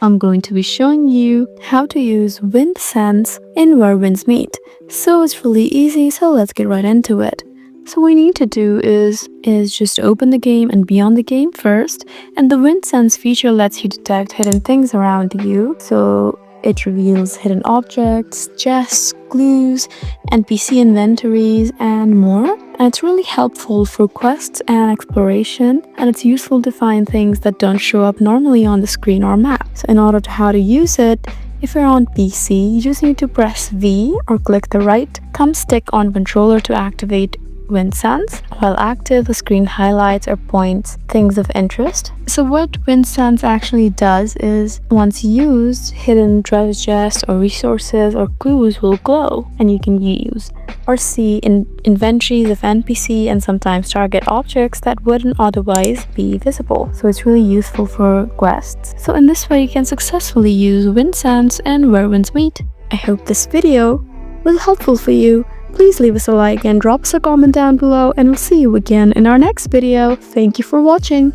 I'm going to be showing you how to use Wind Sense in Where Winds Meet. So it's really easy, so let's get right into it. So what we need to do is just open the game and be on the game first, and the Wind Sense feature lets you detect hidden things around you. So it reveals hidden objects, chests, clues, NPC inventories, and more. And it's really helpful for quests and exploration, and it's useful to find things that don't show up normally on the screen or map. So in order to how to use it, if you're on PC, you just need to press V or click the right thumbstick on controller to activate Wind Sense. While active, the screen highlights or points things of interest. So what Wind Sense actually does is, once used, hidden treasure chests or resources or clues will glow, and you can use or see in inventories of NPC and sometimes target objects that wouldn't otherwise be visible. So it's really useful for quests. So in this way, you can successfully use Wind Sense and Where Winds Meet. I hope this video was helpful for you. Please leave us a like and drop us a comment down below, and we'll see you again in our next video. Thank you for watching.